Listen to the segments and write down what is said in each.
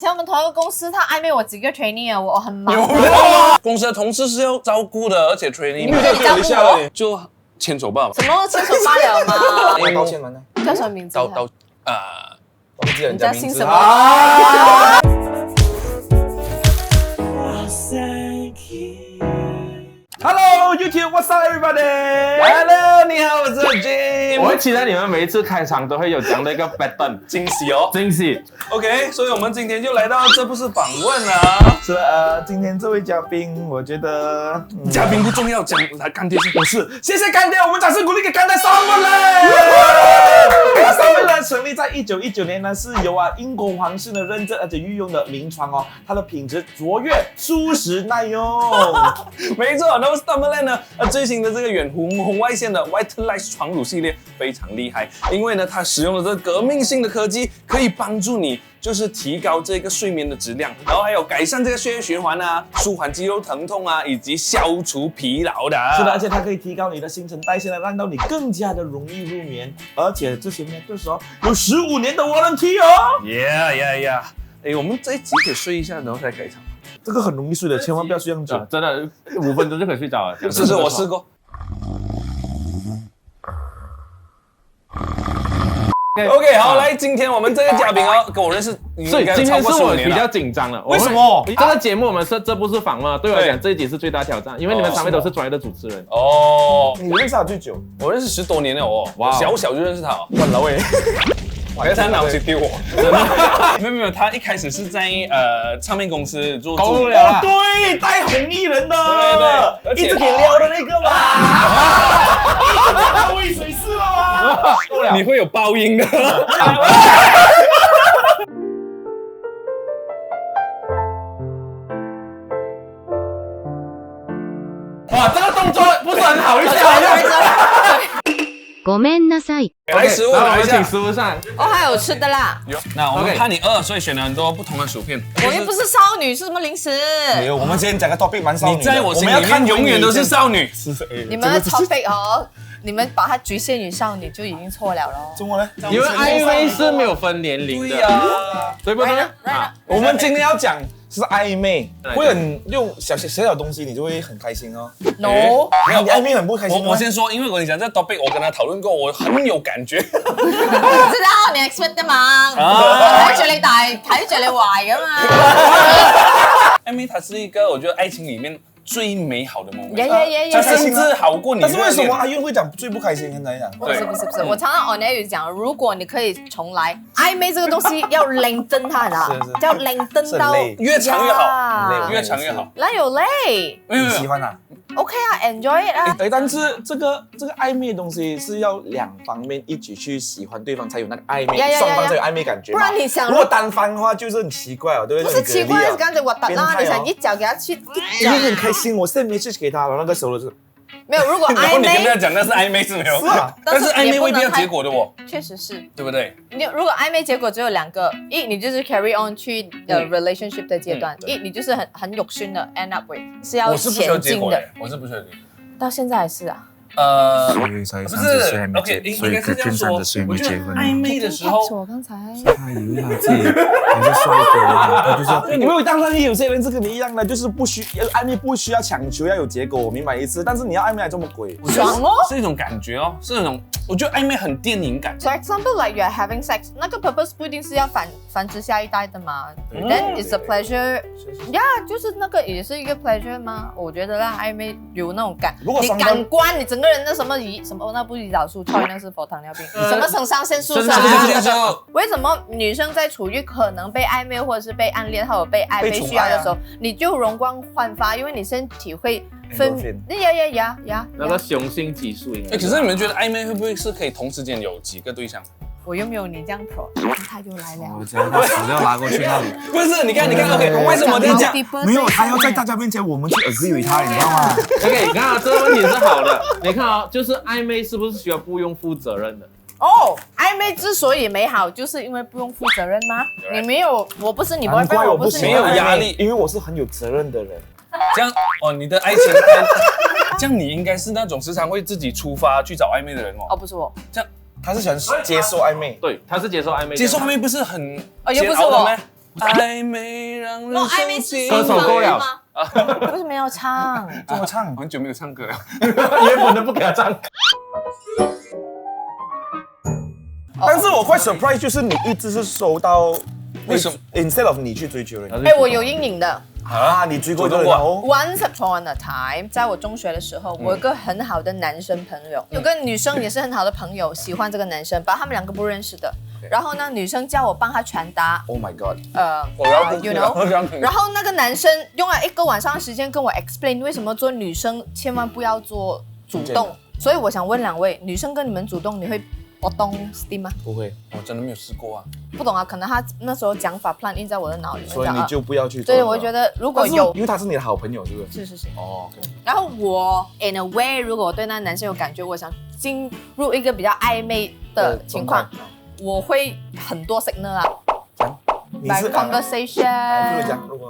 像我们同一个公司，他暧昧我几个 trainee 啊，我很忙。公司的同事是要照顾的，而且 training 你照顾我，就牵手吧。什么牵手罢了嘛？道歉完了，叫什么名字？忘记人家名字姓什么？啊。Hello YouTube, what's up everybody? Hello， 你好，我是 Jim。我会期待你们每一次开场都会有这样的一个 pattern 惊喜哦。惊喜。OK， 所以我们今天就来到这不是访问啊。是今天这位嘉宾，我觉得嘉宾不重要，讲来干爹是不是？谢谢干爹，我们掌声鼓励给干爹Salmon嘞。Salmon呢成立在1919年呢，是由英国皇室的认证而且御用的名床哦，它的品质卓越，舒适耐用。没错，那么 Salmon 呢，最新的这个远红外线的 White Light 床褥系列非常厉害，因为呢，它使用了这个革命性的科技，可以帮助你就是提高这个睡眠的质量，然后还有改善这个血液循环啊，舒缓肌肉疼痛啊，以及消除疲劳的。是的，而且它可以提高你的新陈代谢呢，让到你更加的容易入眠。而且这些呢，这时候有15年的 warranty 哦。Yeah。哎，我们这一集可以睡一下，然后再开场。这个很容易睡的，千万不要睡这样久。真的5分钟就可以睡着了。是，我试过。OK， 好，来，今天我们这个嘉宾哦，跟我认识，所以今天是我比较紧张了。为什么？这个节目我们是这不是访问，对我来讲这一集是最大挑战，因为你们3位都是专业的主持人。哦，你认识他最久？我认识10多年了哦，我小就认识他哦。哇老魏，可是他脑子丢我，真的。没有，他一开始是在唱片公司做助理。哦，对，带红衣人的，对，一直给撩的那个嘛，一直在他喂水是了吗？你会有报应的。哇，这个动作不是很好意思。ごめんなさい。来食物来，我来一下们请。食物上。哦，还有吃的啦。那我们 OK 怕你饿，所以选了很多不同的薯片。我又不是少女，是什么零食？没有，我们今天讲个 topic 蛮少女的。你在我心里面永远都是少女。你们的 topic 哦，你们把它局限于少女就已经错了咯。中国呢？因为暧昧是没有分年龄的，对不对？ Right 我们今天要讲是暧昧，会很用小东西，你就会很开心哦。 No，没有你暧昧很不开心吗？我先说，因为我跟你讲这 topic， 我跟他讨论过，我很有感觉。我知道你 expect 的嘛，睇住你大，睇住你壞噶嘛。暧昧它是一个我觉得愛情里面最美好的 moment， 呀，甚至好过你。但是为什么阿韵会讲最不开心？跟他讲，不是，我常常 on air 讲，如果你可以重来，暧昧这个东西要認真它的，要認真到越長越好，呀越長越好。哪有累你喜歡啊？ ？OK 啊，enjoy it 啊。但是这个暧昧的东西是要两方面一起去喜欢对方才有那个暧昧，双方才有暧昧感觉嘛。不然你想，如果单方的话就是很奇怪哦，对不对？不是奇怪，是感觉核突啦。你想一腳給他去，因为很開心，我 send message 給他，然後那個時候就是沒有。如果然後曖你跟他昧，講那是曖昧是沒有，是啊，但是曖昧未必要結果的哦，確實是。對不對？你如果曖昧結果只有兩個，一你就是 carry on 去relationship 的階段，一你就是很肉酸的 end up with 是要我是不需要前進的結果的，，我是不需要結果。到現在還是啊。所以才不30歲是還沒，OK，結，所應該是這以可見樣說。 30歲沒我覺得結婚。曖昧的時候，我剛才他以為他自己還是帥哥啊，他就是要因為當然有些人是跟你一樣的，就是曖昧不需要強求要有結果，我明白意思。但是你要曖昧還這麼鬼，爽哦。是一種感覺哦，是那種我覺得曖昧很電影感。 For example, like you're having sex， 那個 purpose 不一定是要繁殖下一代的嘛。Then it's a pleasure， yeah， 就是那個也是一個 pleasure 嘛。我覺得啦，曖昧有那種你感官，你整個人的什麼那不胰島素，那是糖尿病，什麼腎上腺素，為什麼女生在處於可能被曖昧或者是被暗戀或者被愛被需要的時候，你就容光煥發，因為你身體會分呀，那个雄性激素应该。可是你们觉得暧昧会不会是可以同时间有几个对象？我又沒有你這樣 pro， 他就來了。我只要把屎要拿過去那裡。不是，你看，OK， 為什麼這樣講？沒有，他要在大家面前我們去 agree 他，你知道嗎 OK， 你看啊，這個問題是好的。你看啊，就是曖昧是不是需要不用負責任的？哦，曖昧之所以美好，就是因為不用負責任嗎？你沒有，我不是你 boyfriend， 我不是你沒有壓力，因為我是很有責任的人。這樣哦，你的愛情，這樣你應該是那種時常會自己出發去找曖昧的人哦。哦，不是我，他是喜歡接受曖昧，對，他是接受曖昧。接受曖昧不是很又不是我。暧昧让人暧昧是歌手够了吗？为什么要唱？怎么唱？很久没有唱歌了。原本都不给他唱。但是我快 surprise， 就是你一直是收到，为什么 ？instead of 你去追求人哎，我有阴影的。啊，你追过这个人哦？ Once upon a time， 在我中学的时候，我有个很好的男生朋友，有个女生也是很好的朋友，喜欢这个男生，把他们两个不认识的。然后呢，女生叫我帮她传达 ，Oh my god， you know， 然后那个男生用了1个晚上的时间跟我 explain 为什么做女生千万不要做主动。所以我想问2位，女生跟你们主动，你会我懂 steam 吗？不会，我真的没有试过啊。不懂啊，可能他那时候讲法 plan 印在我的脑里面。所以你就不要去做。对，我觉得如果有，因为他是你的好朋友，是不是？是。哦，然后我 in a way， 如果我对那个男生有感觉，我想进入一个比较暧昧的情况，我会很多 signal 啊。你是 conversation。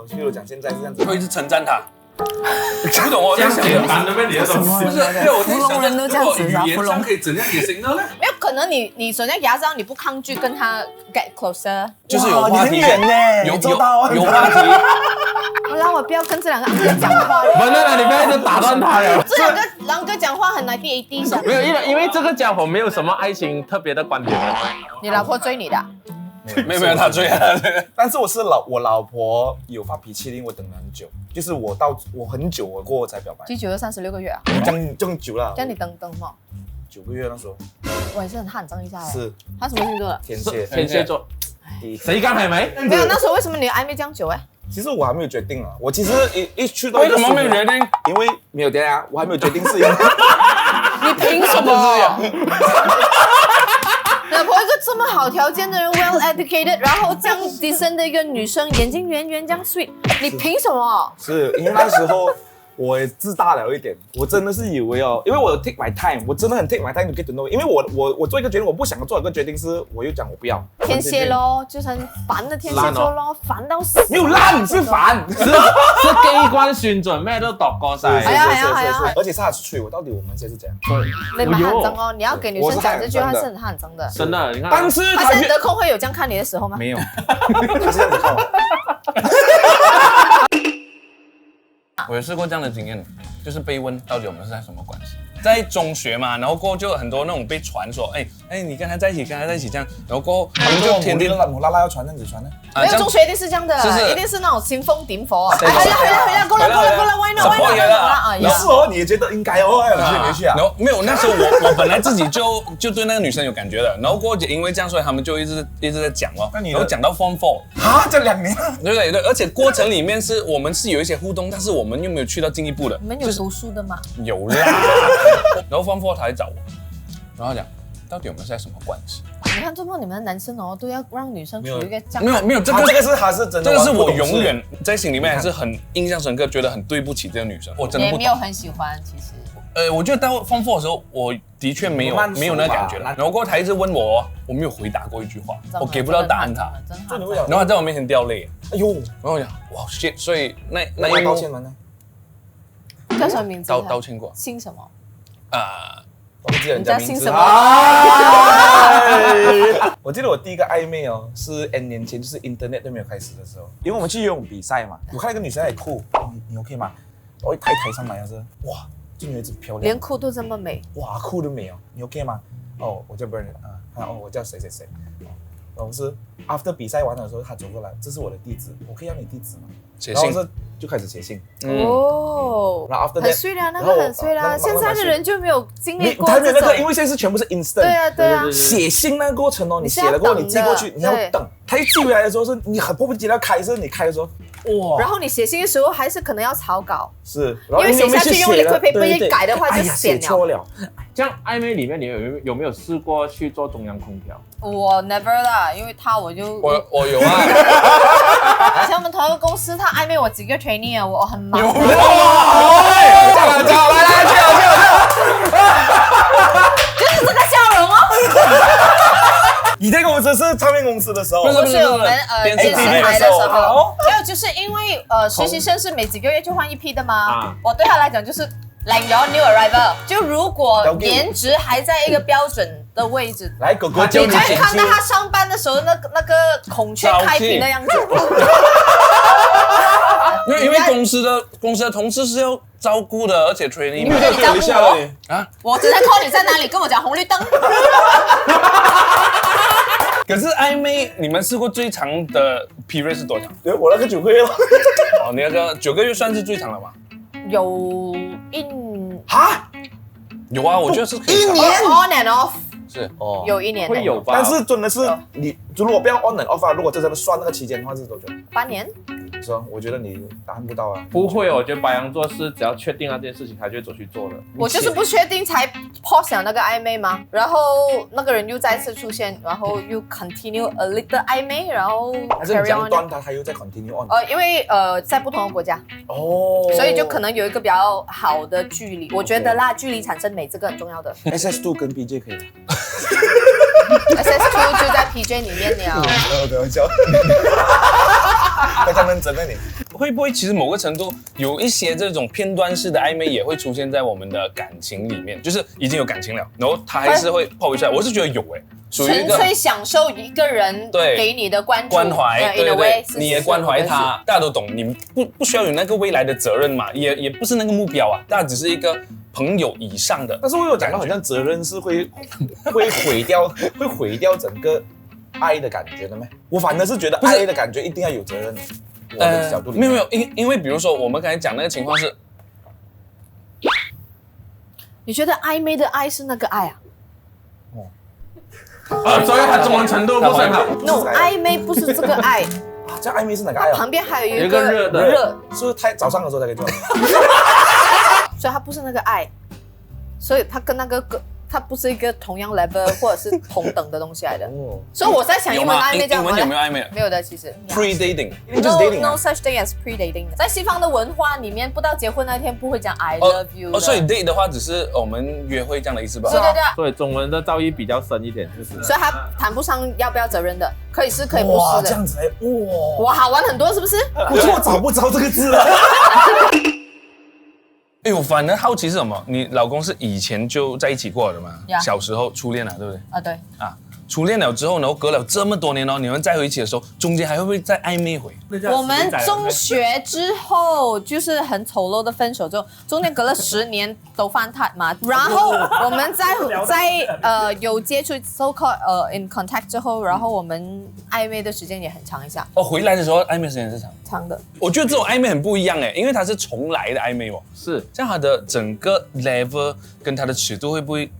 譬如讲，现在是这样子，会一直称赞他。不懂我这样简单的问你的东西，不是，我在芙蓉人都这样子啊，语言上可以怎样也行呢？没有可能你首先牙上你不抗拒跟他 get closer， 就是有话题，你很远呢，有有话题。我让我不要跟这两个人讲话。不是了，你不要一直打断他了。这两个讲话很难第一滴下。没有，因为这个家伙没有什么爱情特别的观点。你老婆追你的？没有他追啊。但是我老婆有发脾气令我等了很久，就是我很久我过后才表白。最久的36个月啊？这样久了。叫你等嘛？9个月那时候。我也是很紧张一下哎。是。他什么星座的？天蝎座。谁刚还没？没有，那时候为什么你暧昧这样久哎？其实我还没有决定啊，我其实一去到为什么没有决定？因为没有啊，我还没有决定是因为。你凭什么？老婆一个这么好条件的人 ，well educated， 然后这样 decent 的一个女生，眼睛圆圆这样 sweet， 你凭什么？是因为那时候我也自大了一点，我真的是以为哦，因为我 take my time， 我真的很 take my time to get to know， 因为我做一个决定，我不想做一个决定是，我又讲我不要。天蝎咯，就是很烦的天蝎座咯，烦到死。没有烂，是烦，是机關算盡，咩都度過晒。係啊，而且是他催我，到底我们现在是怎样？你蛮很脏哦，你要给女生讲这句话是很很脏的。真的，你看。但是他现在得空会有这样看你的时候吗？没有，他是这样子看我。我有试过这样的经验，就是被问到底我们是在什么关系。在中学嘛，然后过后就很多那种被传说，哎，你跟他在一起这样，然后过后他们就天天母拉拉要传这样子传呢。没有，中学一定是这样的，一定是那种煽风点火。回来，过来 ，why not？ 你是哦，你也觉得应该哦，你去啊。然后没有，那时候我本来自己就对那个女生有感觉的，然后过后因为这样，所以他们就一直在讲哦，然后讲到 Form 4啊，这2年。对，而且过程里面我们是有一些互动，但是我们又没有去到进一步的。你们有读书的吗？有啦。然后 Form 4他来找我，然后讲到底我们是在什么关系？你看，这么你们的男生哦，都要让女生处于一个这样。没有，这个是他是真的，这个是我永远在心里面还是很印象深刻，觉得很对不起这个女生。我真的不懂。也没有很喜欢，其实。我觉得到 Form 4的时候，我的确没有那个感觉了。然后过后他一直问我，我没有回答过一句话，我给不到答案他。然后他在我面前掉泪，哎呦，然后我讲哇 shit， 所以那一道歉完呢？叫什么名字？道歉过。姓什么？我不记得人家名字。我记得我第一个暧昧哦，是 N 年前，就是 Internet 都没有开始的时候，因为我们去游泳比赛嘛，我看那个女生在哭，你 OK 吗？我一抬上来是哇，这女孩子漂亮，连哭都这么美，哇，哭都没有，你 OK 吗？哦，我叫 Bernard 我叫谁，然后是 after 比赛完的时候，他走过来，这是我的地址，我可以要你地址吗？写信，然后就开始写信。哦，然后 after that 很碎啦，那个很碎啦。现在的人就没有经历过这种，因为现在是全部是 instant。对啊。写信那个过程哦，你写了过后，你寄过去，你要等。他一寄回来的时候，是你很迫不及待要开，是你开的时候，哇！然后你写信的时候还是可能要草稿，是，因为写下去用 liquid paper 一改的话就写错了。这样暧昧里面，你有没有试过去做中央空调？我 never 啦，因为我有啊。而且我们同一个公司，他暧昧我几个 trainee 啊，我很忙。有来，就是这个笑容哦。你在公司是唱片公司的时候，不是我们电视台的时候，还有就是因为实习生是每几个月就换一批的嘛，我对他来讲就是。Like your new arrival， 就如果颜值还在一个标准的位置。来，狗狗教你就会你剪辑看到。他上班的时候那个孔雀开屏的样子。因为公司的同事是要照顾的，而且 training 你在给我一下嘞啊！我只能 call 你在哪里，跟我讲红绿灯。可是暧昧，你们试过最长的 period 是多长？对，我那个9个月了。哦，你那个9个月算是最长了吗？有哈？有啊，我觉得是可以长。 on and off 是哦有1年，会有吧？但是真的是你，如果不要 on and off 啊，如果真的算那个期间的话是多久？ 8年。是啊，我觉得你答案不到啊。不会，我觉得白羊座是只要确定那件事情，他就会走去做的。我就是不确定才 pause 了那个暧昧吗？然后那个人又再次出现，然后又 continue a little 暧昧，然后还是你 carry 讲 on。断他又在 continue on。因为在不同的国家，哦，所以就可能有一个比较好的距离。我觉得啦，距离产生美，这个很重要的。SS2 跟 PJ 可以吗？ SS2 就在 PJ 里面了。开玩笑。非常认真的你。会不会其实某个程度有一些这种片段式的暧昧也会出现在我们的感情里面，就是已经有感情了，然后他还是会泡一下。我是觉得有属于一个纯粹享受一个人给你的关怀，对对，你也关怀他，大家都懂，你不需要有那个未来的责任嘛，也不是那个目标啊，大家只是一个朋友以上的。但是我有讲到，好像责任是会毁掉整个爱的感觉的咩？我反而是觉得爱的感觉一定要有责任的。我的角度里面没有，因为比如说我们刚才讲那个情况是，你觉得暧昧的爱是那个爱啊？所以他中文程度不是很好。No， 暧昧不是这个爱。这暧昧是哪个爱啊？旁边还有一个热的，是不是太早上的时候才可以做？所以它不是那个爱，所以它跟那个它不是一个同样 level 或者是同等的东西来的。所以我在想，英文暧昧这样吗？英文有没有暧昧？没有的，其实。Pre-dating， No such thing as pre-dating。在西方的文化里面，不到结婚那天不会讲 I love you。所以 date 的话只是我们约会这样的意思吧？对。所以中文的造诣比较深一点，就是。所以他谈不上要不要责任的，可以是可以不是的。这样子哎，哇，好玩很多是不是？我找不着这个字了。哎呦，反而好奇是什么？你老公是以前就在一起过的吗？小时候初恋了，对不对？啊，对。初恋了之后，然后隔了这么多年哦，你们再回一起的时候，中间还会不会再暧昧一回？我们中学之后就是很丑陋的分手之后，中间隔了10年都翻撻嘛，然后我们在有接触 so called in contact 之后，然后我们暧昧的时间也很长一下。回来的时候暧昧时间是长的。我觉得这种暧昧很不一样哎，因为它是重来的暧昧哦。是，这样它的整个 level 跟它的尺度会不会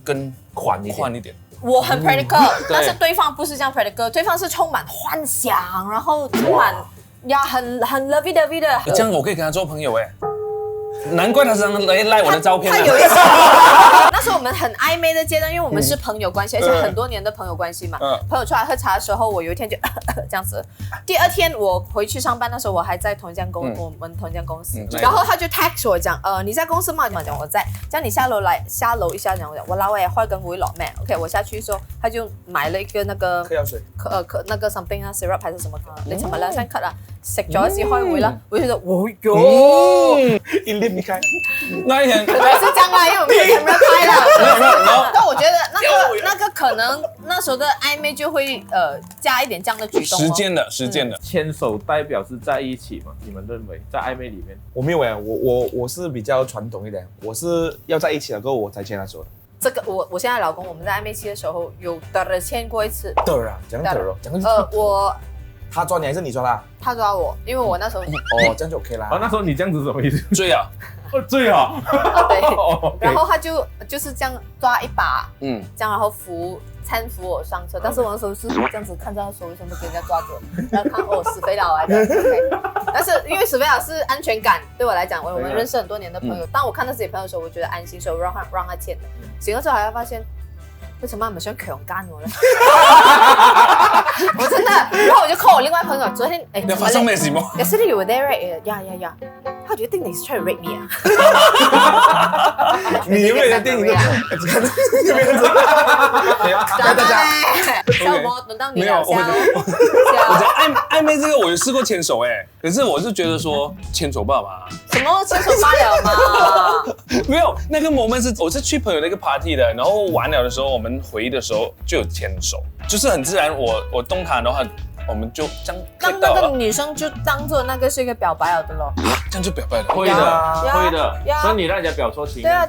更宽一点？我很 practical，但是对方不是这样 practical， 对方是充满幻想，然后充满很 lovey dovey 的。这样我可以跟他做朋友哎，难怪他常常来我的照片。他有一次，那时候我们很暧昧的阶段，因为我们是朋友关系，而且很多年的朋友关系嘛。朋友出来喝茶的时候，我有一天就这样子。第2天我回去上班，那时候我还在我们同一间公司，然后他就 text 我讲，你在公司吗？讲我在，叫你下楼一下，讲我老喂開緊會落咩 ？OK， 我下去的時候，他就買了一個那個嗑藥水，那個 something 啊 syrup 還是什麼？你尋日兩聲咳啊，食咗一次開會啦，我就覺得哦喲，一裂不開。那一天可能是這樣啦，因為我沒有 camera 拍了。但我覺得那個可能那時候的曖昧就會加一點這樣的舉動。實踐的。牽手代表是在一起嗎？你們認為在曖昧裡面？我沒有哎，我是比較傳統一點，我是要在一起了過後我才牽他手的。這個我現在老公，我們在曖昧期的時候有牽過一次。講得他抓你還是你抓他？他抓我，因為我那時候這樣就 OK 啦。那時候你這樣子什麼意思？追啊，追啊！對，然後他就是這樣抓一把，這樣然後搀扶我上車，但是我那時候是這樣子看着他手為什麼被人家抓着，然後看死肥佬來的 ，OK。但是因為死肥佬是安全感，對我來講，我們認識很多年的朋友，當我看到自己朋友的時候，我覺得安心，所以我讓他牽的。醒了之後還要發現。為什麼你們想強姦我呢？我真的，然後我就 call 我另外朋友，昨天發生咩事嗎？ Yesterday you were there, right? Yeah. 他他决定你是 try to rape me 啊？你有没有电影？有没有大家，小魔轮到你了，我觉得暧昧这个我有试过牵手可是我是觉得说牵手吧嘛。什么牵手罢了嘛？没有，那个 moment 是我是去朋友的一个 party 的，然后完了的时候，我们回的时候就有牵手，就是很自然，我动他的话，我们就这样。当那个女生就当做那个是一个表白了的咯。这样就表白了。会的，所以你让人家表错情。对啊，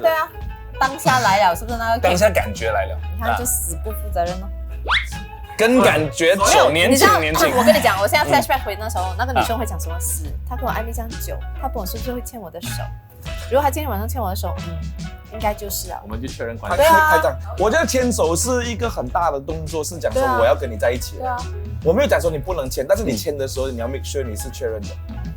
当下来了，是不是那个？当下感觉来了。你看就死不负责任咯。跟感觉久，年轻。我跟你讲，我现在 flashback 回那时候，那个女生会讲什么事？她跟我暧昧这样久，她问我是不是会牵我的手？如果她今天晚上牵我的手，应该就是啊。我们就确认关系。对啊，开张。我觉得牵手是一个很大的动作，是讲说我要跟你在一起。对啊。我没有讲说你不能牵，但是你牵的时候你要 make sure 你是确认的。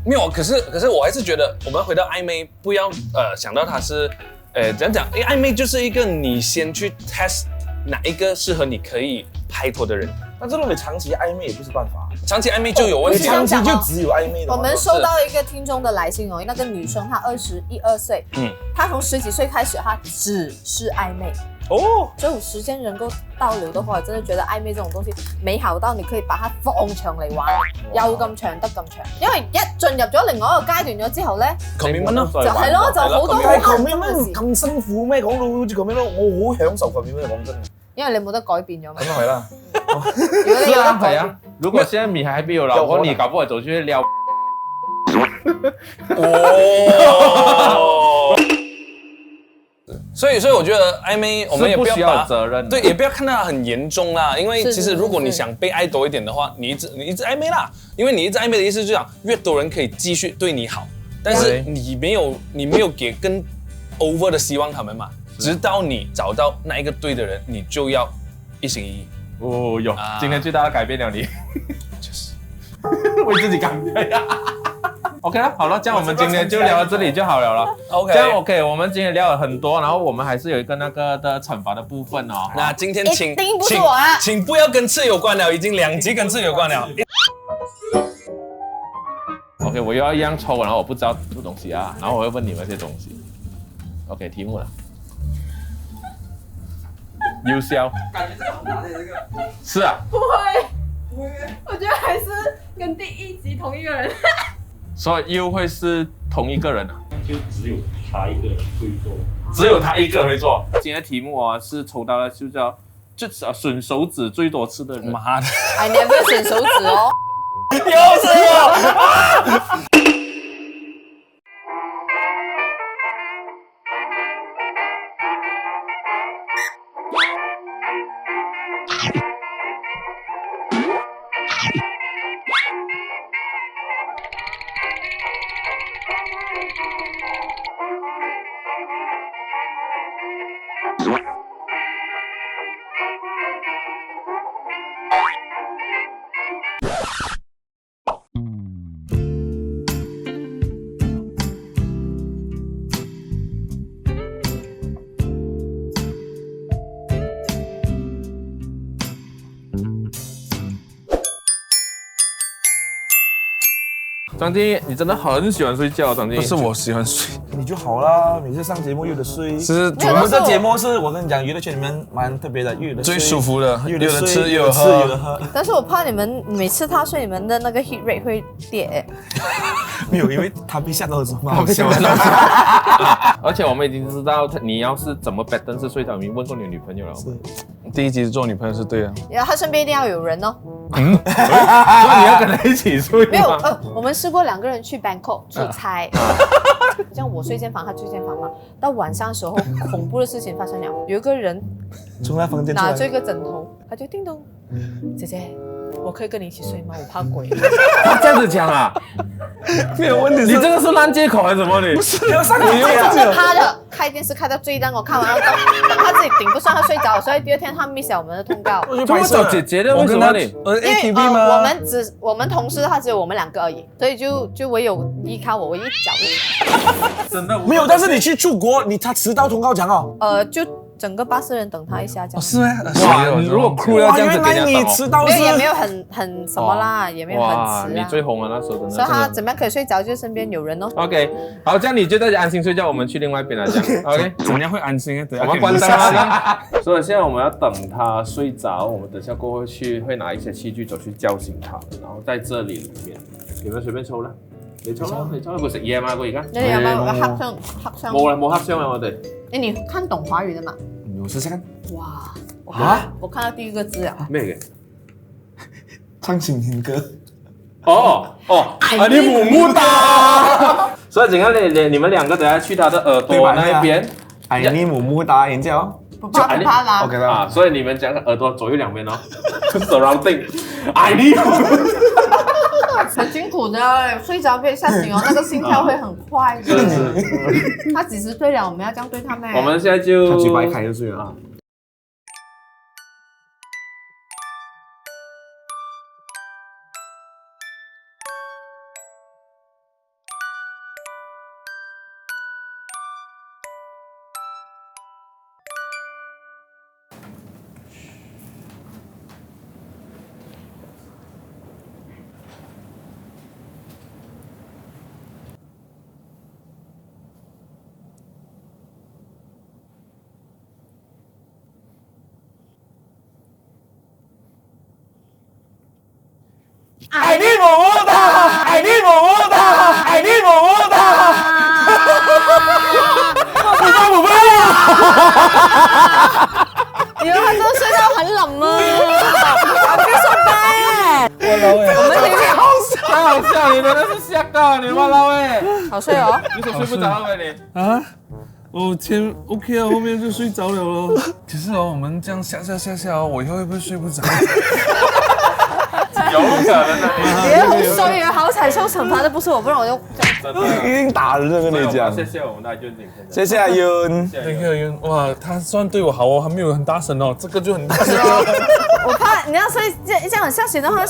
没有，可是我还是觉得，我们回到暧昧，不要想到它是怎样讲？因为暧昧就是一个你先去 test 哪一个适合你可以拍拖的人。但这种你长期暧昧也不是办法，长期暧昧就有问题。长期就只有暧昧的。我们收到一个听众的来信哦，那个女生她21、22岁，她从10几岁开始，她只是暧昧。哦，所以時間能夠倒流的話，我真的覺得曖昧這種東西美好到你可以把它放長嚟玩，又咁長得咁長。因為一進入咗另外一個階段咗之後咧 ，commitment 咯，就係咯，就好多好啱嘅咁辛苦咩？講到好似commitment，我好享受commitment，講真。因為你冇得改變咗嘛。咁係啦。是啊，係啊。如果現在你還沒有老婆，你搞不好走去撩。哦。所以我覺得曖昧，我們也不要把責任，對，也不要看到它很嚴重啦。因為其實如果你想被愛多一點的話，你一直曖昧啦。因為你一直曖昧的意思就是講，越多人可以繼續對你好，但是你沒有給更 over 的希望他們嘛。直到你找到那一個對的人，你就要一心一意。哦，有，今天最大的改變了你，就是為自己改變呀。OK 了，好了，這樣我們今天就聊到這裡就好了。OK， 這樣 OK， 我們今天聊了很多，然後我們還是有一個那個的懲罰的部分哦。那今天請不要跟吃有關了，已經2集跟吃有關了。OK， 我又要一樣抽，然後我不知道這東西啊，然後我會問你們這些東西。OK， 題目了。優消。感覺這個很難的這個。是啊。不會，我覺得還是跟第一集同一個人。所以又會是同一個人啊？就只有他一個人會做，只有他一個人會做。今天題目啊是抽到了，就叫吮手指最多次的人。媽的！哎，你有沒有吮手指哦？又是我！张晶，你真的很喜欢睡觉，张晶。不是我喜欢睡，你就好啦，每次上节目有的睡。是我们这节目是我跟你讲，娱乐圈里面蛮特别的，有的最舒服的，有的吃有的喝。但是我怕你们每次他睡，你们的那个 hit rate 会跌。没有，因为他被吓到的时候蛮好笑的。而且我们已经知道你要是怎么 pattern 是睡着，已经问过你女朋友了。第一集做女朋友是对的。然后他身边一定要有人哦。所以你要跟他一起睡吗？没有，我们试过2个人去 Bangkok 出差，像我睡间房，他睡间房嘛。到晚上的时候，恐怖的事情发生了，有一个人从那房间拿着一个枕头，他就叮咚，姐姐，我可以跟你一起睡吗？我怕鬼。他这样子讲啊？没有问题，你这个是烂借口还是什么？你不是要上你就是他的开电视开到最亮，我看完了，他自己顶不上，他睡着，所以第2天他 miss 了我们的通告。这么找姐姐的，为什么你？ATV 吗？我们同事他只有我们2个而已，所以就唯有依靠我一脚。真的没有，但是你去出国，他迟到通告讲哦。就整个巴士人等他一下这样。是吗？哇，你如果 crew 要这样子给人家等你迟到没有也没有很什么啦，也没有很哇，迟啊。你最红啊那时候真的。所以他怎么样可以睡着，就身边有人哦。 OK， 好，这样你就在家安心睡觉，我们去另外一边来讲。OK， 怎样会安心啊？我们关灯啦。所以现在我们要等他睡着，我们等下过后会拿一些器具走去叫醒他，然後在這裡面，你們隨便抽啦，你抽啦，你抽啦，會食嘢嘛？佢而家？那你有沒有黑箱？冇啦，冇黑箱啊，我哋。哎，你看懂華語的嗎？我試試看。哇，我看到第一個字啊。咩嘅？唱情情歌。你母母哒。所以陣間你們兩個等下去他的耳朵那一邊。愛你母母哒，然之後。不怕不怕啦。 OK 啦。所以你們講耳朵左右兩邊哦 ，surrounding。愛你。很辛苦的，睡着被嚇醒哦，那個心跳會很快的。他幾十歲了，我們要這樣對他咩？我們現在就。他嘴巴一開就睡了。愛你母母哒，愛你母母哒，愛你母母哒。我不要。以為他真的睡到很冷嗎？別說唄。太好笑，你真的是嚇到你媽lau哎！好睡哦。你說睡不着了你？啊？我前 OK 啊，後面就睡着了咯。其實哦，我們這樣下哦，我以後會不會睡不着？有可能的。所以好彩受懲罰的不是我，不然我就一定打人的，跟你講。謝謝我們的Yun，謝謝阿 Yun。Thank you Yun，哇，他算對我好哦，還沒有很大聲哦，這個就很大聲。我怕你要睡這樣很嚇醒的話，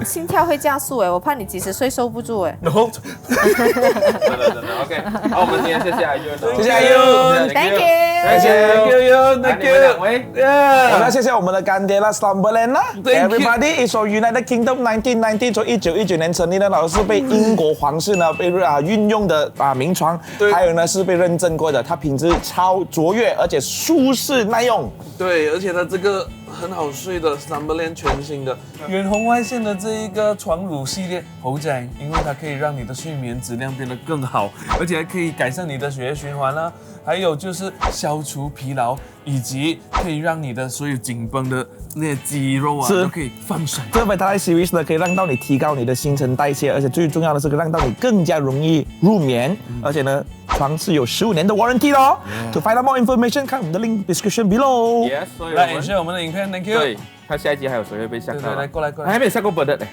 心跳會加速哎，我怕你幾時睡收不住哎。然後，真的 OK， 好，我們今天謝謝阿 Yun，謝謝阿 Yun，Thank you，Thank you，Thank you，兩位，我們要謝謝我們的乾爹啦 Slumberland 啦 ，Everybody is from United Kingdom 1990，從1919年成立的，然後是被英國皇室呢被運用的名床，還有呢是被認證過的，它品質超卓越，而且舒適耐用。對，而且它這個很好睡的 Slumberland 全新的遠紅外線的這一個床褥系列，好正，因為它可以讓你的睡眠質量變得更好，而且還可以改善你的血液循環啦，還有就是消除疲勞，以及可以讓你的所有緊繃的那些肌肉啊都可以放鬆。這個 Vitalite Series 呢，可以讓到你提高你的新陳代謝，而且最重要的是可以讓到你更加容易入眠，而且呢，床是有15年的 warranty 的哦。To find out more information， 看我們的 link description below。 Yes，所以來，也是我們的影片 ，Thank you。對，看下一集還有誰會被嚇到？對，來過來，還沒嚇過 Bernard 呢。